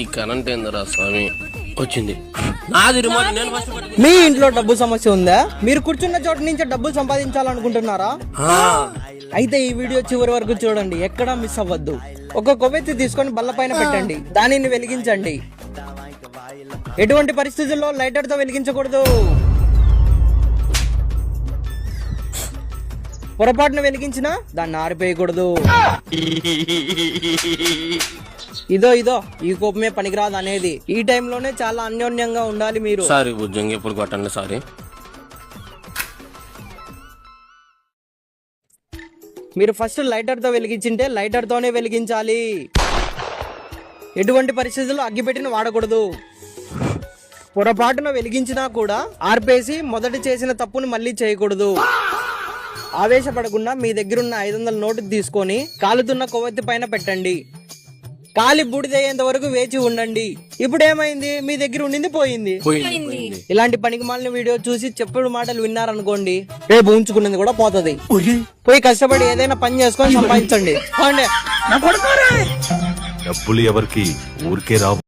ఈ కరెంట్ ఏందిరా స్వామి వచ్చింది నాది రిమోట్ నేను ఫస్ట్ మీ ఇంట్లో డబ్బు సమస్య ఉందా? మీరు కూర్చున్న చోట నుంచి డబ్బులు సంపాదించాలనుకుంటున్నారా? అయితే ఈ వీడియో చివరి వరకు చూడండి, ఎక్కడా మిస్ అవ్వద్దు. ఒక కొవ్వెత్తి తీసుకొని బల్ల పైన పెట్టండి, దానిని వెలిగించండి. ఎటువంటి పరిస్థితుల్లో లైటర్ తో వెలిగించకూడదు. పొరపాటున వెలిగించినా దాన్ని ఆరిపోయకూడదు. ఇదో ఈ కోపమే పనికిరాదు అనేది. ఈ టైంలోనే చాలా అన్యోన్యంగా ఉండాలి మీరు. సారీ ఉద్యోగం ఎప్పుడు కొట్టండి సారీ. మీరు ఫస్ట్ లైటర్ తో వెలిగించింటే లైటర్ తోనే వెలిగించాలి. ఎటువంటి పరిస్థితుల్లో అగ్గిపెట్టిన వాడకూడదు. పొరపాటున వెలిగించినా కూడా ఆర్పేసి మొదటి చేసిన తప్పును మళ్ళీ చేయకూడదు. ఆవేశపడకుండా మీ దగ్గరున్న 500 నోటు తీసుకొని కాలుతున్న కొవ్వొత్తి పైన పెట్టండి. కాలి బూడిదయ్యేంత వరకు వేచి ఉండండి. ఇప్పుడు ఏమైంది? మీ దగ్గర ఉండింది పోయింది. ఇలాంటి పనికిమాలిన వీడియో చూసి చెప్పుడు మాటలు విన్నారనుకోండి, రేపు ఉంచుకున్నది కూడా పోతుంది. పోయి కష్టపడి ఏదైనా పని చేసుకొని సంపాదించండి. డబ్బులు ఎవరికి ఊరికే రావు.